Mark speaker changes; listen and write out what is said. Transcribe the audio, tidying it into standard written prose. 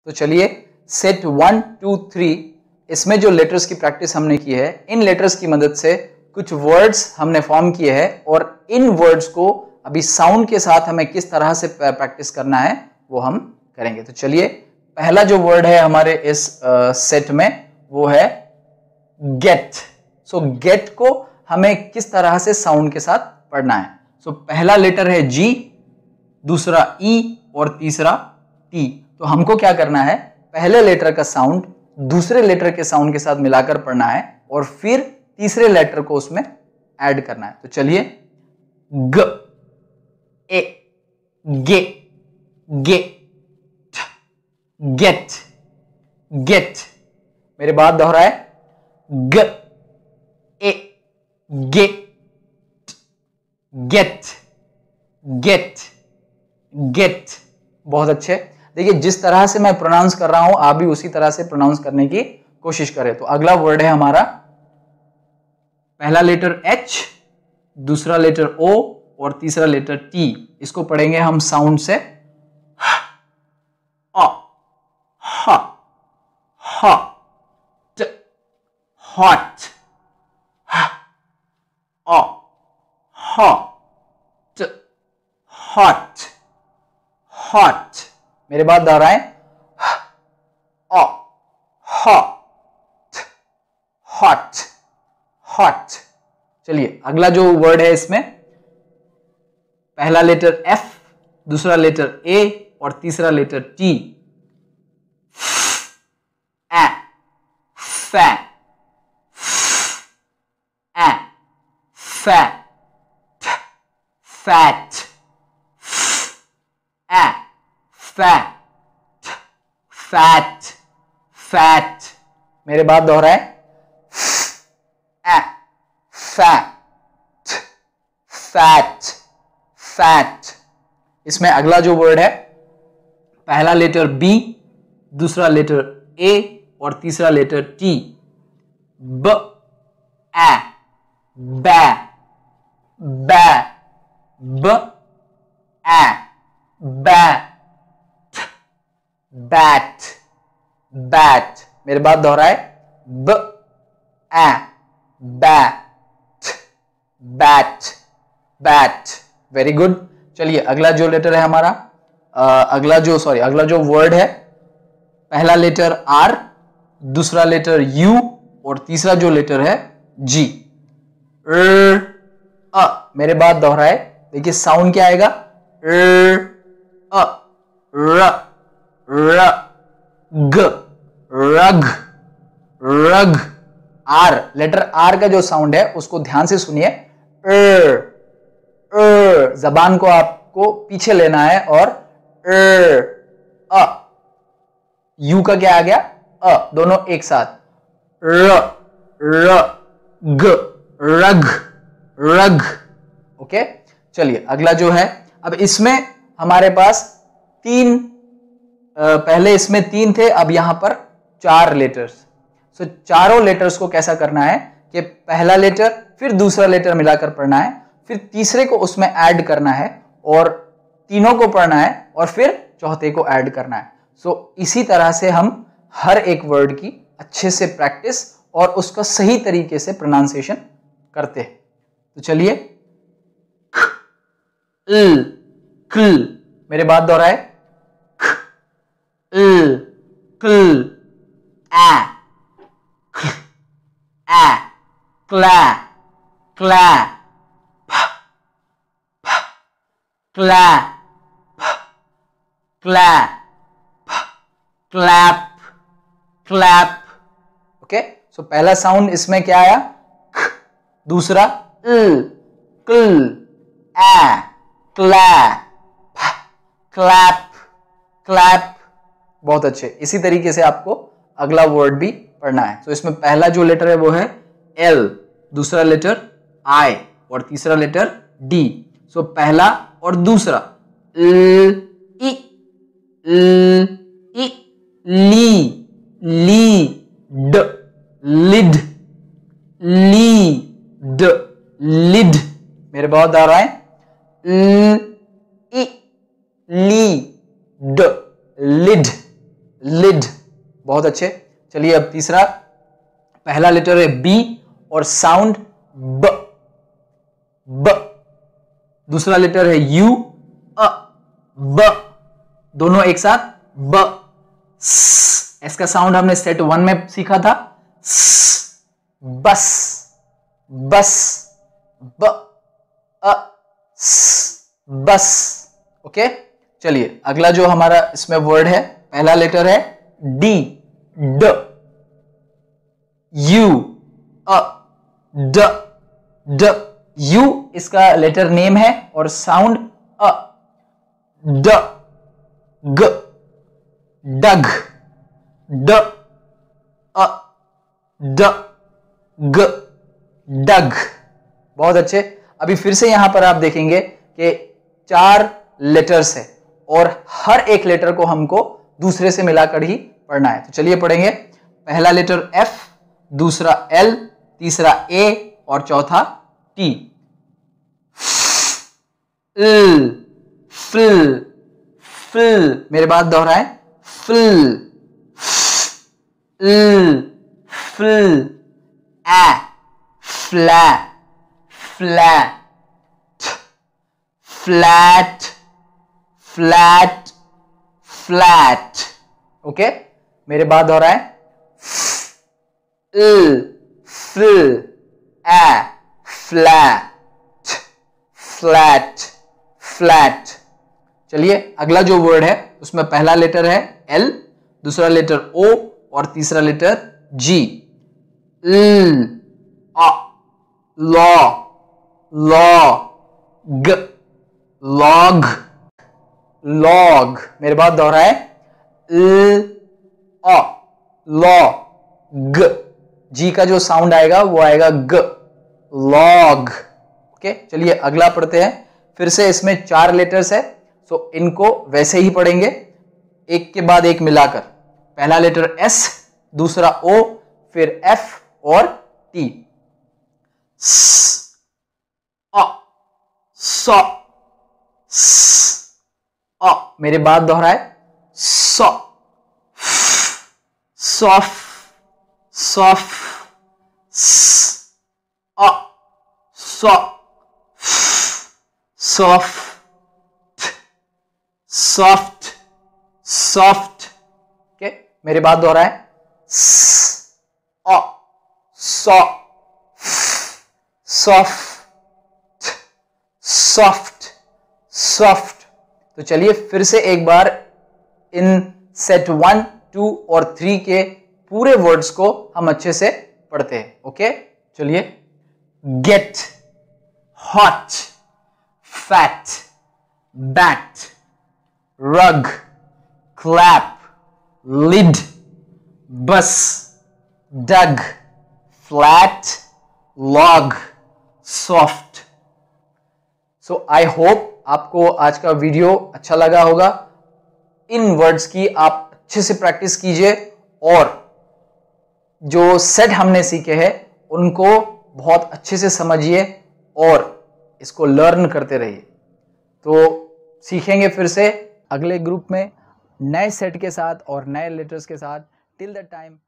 Speaker 1: तो चलिए सेट 1, 2, 3 इसमें जो लेटर्स की प्रैक्टिस हमने की है, इन लेटर्स की मदद से कुछ वर्ड्स हमने फॉर्म किए हैं और इन वर्ड्स को अभी साउंड के साथ हमें किस तरह से प्रैक्टिस करना है वो हम करेंगे। तो चलिए पहला जो वर्ड है हमारे इस सेट में वो है गेट। सो गेट को हमें किस तरह से साउंड के साथ पढ़ना है। सो पहला लेटर है जी, दूसरा ई और तीसरा टी। तो हमको क्या करना है, पहले लेटर का साउंड दूसरे लेटर के साउंड के साथ मिलाकर पढ़ना है और फिर तीसरे लेटर को उसमें ऐड करना है। तो चलिए ग, ए, गे, गे, गेट, गेट। मेरे बात दोहराए, ग, ए, गे, गेट, गेट, गेट। बहुत अच्छे। देखिए जिस तरह से मैं प्रोनाउंस कर रहा हूं आप भी उसी तरह से प्रोनाउंस करने की कोशिश करें। तो अगला वर्ड है हमारा, पहला लेटर एच, दूसरा लेटर ओ और तीसरा लेटर टी। इसको पढ़ेंगे हम साउंड से, हॉट, हॉट, हॉट, हॉट। मेरे बात दोहराएं, हॉट, हॉट, हॉट। चलिए अगला जो वर्ड है इसमें, पहला लेटर एफ, दूसरा लेटर ए और तीसरा लेटर टी। ए, फै, ए, फैट, फैट, ए, फैट, फैट, फैट। मेरे बात दोहराए, ए, फैट, फैट, फैट। इसमें अगला जो वर्ड है, पहला लेटर बी, दूसरा लेटर ए और तीसरा लेटर टी। ब, ए, बै, बै, ब, ए, बैट, बैट, बैट। मेरे बात दोहराए, b, a, bat, bat, bat. Very good. चलिए अगला जो लेटर है हमारा, अगला जो वर्ड है, पहला लेटर आर, दूसरा लेटर यू और तीसरा जो लेटर है जी। मेरे बात दोहराए, देखिए साउंड क्या आएगा, र, र, ग, रग, रग। आर, लेटर आर का जो साउंड है उसको ध्यान से सुनिए, जबान को आपको पीछे लेना है और यू का क्या आ गया, दोनों एक साथ, र, र, ग, रग, रग। ओके। चलिए अगला जो है, अब इसमें हमारे पास पहले इसमें 3 थे, अब यहां पर 4 लेटर्स। सो चारों लेटर्स को कैसा करना है कि पहला लेटर फिर दूसरा लेटर मिलाकर पढ़ना है, फिर तीसरे को उसमें ऐड करना है और तीनों को पढ़ना है और फिर चौथे को ऐड करना है। सो इसी तरह से हम हर एक वर्ड की अच्छे से प्रैक्टिस और उसका सही तरीके से प्रोनाउंसिएशन करते हैं। तो चलिए, ल, क्ल। मेरे बात दोहराए, ल, क्ल, ए, ए, क्ला, क्ला, क्ला, क्ला, क्लैप, क्लैप। ओके। सो पहला साउंड इसमें क्या आया, ख, दूसरा ल, क्ल, ए, क्ला, क्लैप, क्लैप। बहुत अच्छे। इसी तरीके से आपको अगला वर्ड भी पढ़ना है। तो इसमें पहला जो लेटर है वो है एल, दूसरा लेटर आई और तीसरा लेटर डी। सो पहला और दूसरा, ल, ई, ल, ई, ली, ली, ड, लिड, ली, ड, लिड। मेरे बहुत आ रहा है, ल, ई, ली, ड, लिड, लिड। बहुत अच्छे। चलिए अब तीसरा, पहला लेटर है बी और साउंड ब, ब। दूसरा लेटर है यू, अ, ब, दोनों एक साथ ब। स, इसका साउंड हमने सेट 1 में सीखा था, स, बस, बस, ब, अ, स, बस। ओके, चलिए अगला जो हमारा इसमें वर्ड है, पहला लेटर है डी, ड, यू, अ, ड, ड, यू इसका लेटर नेम है और साउंड अ, ड, ग, डग, ड, अ, ड, ग, डग। बहुत अच्छे। अभी फिर से यहां पर आप देखेंगे कि 4 लेटर्स है और हर एक लेटर को हमको दूसरे से मिलाकर ही पढ़ना है। तो चलिए पढ़ेंगे। पहला लेटर एफ, दूसरा एल, तीसरा ए और चौथा टी। फिल, फिल, फिल, मेरे बात दोहराएं, फिल, फिल, a, flat, flat, flat, flat, flat. Okay, मेरे बात दोहराएं, फिल, ए, फ्लैट, फ्लैट, फ्लैट। चलिए अगला जो वर्ड है उसमें पहला लेटर है एल, दूसरा लेटर ओ और तीसरा लेटर जी। लॉ, लॉ, ग, लॉग, लॉग। मेरे बात दोहराए, लॉ, ग, जी का जो साउंड आएगा वो आएगा ग, लॉग। ओके, चलिए अगला पढ़ते हैं। फिर से इसमें 4 लेटर्स है, सो इनको वैसे ही पढ़ेंगे, एक के बाद एक मिलाकर। पहला लेटर एस, दूसरा ओ, फिर एफ और टी। स, अ, सौ, मेरे बात दोहराए, सौ, सॉफ, सॉफ, सॉ, सॉफ्ट, सॉफ्ट, सॉफ्ट। ओके, मेरी बात दोहराए, सॉ, सॉफ्ट, सॉफ्ट, सॉफ्ट। तो चलिए फिर से एक बार इन सेट 1, 2 और 3 के पूरे वर्ड्स को हम अच्छे से पढ़ते हैं। ओके, चलिए। Get, hot, fat, bat, rug, clap, lid, bus, dug, flat, log, soft. So I hope आपको आज का वीडियो अच्छा लगा होगा। इन वर्ड्स की आप अच्छे से प्रैक्टिस कीजिए और जो सेट हमने सीखे हैं उनको बहुत अच्छे से समझिए और इसको लर्न करते रहिए। तो सीखेंगे फिर से अगले ग्रुप में नए सेट के साथ और नए लेटर्स के साथ। Till that time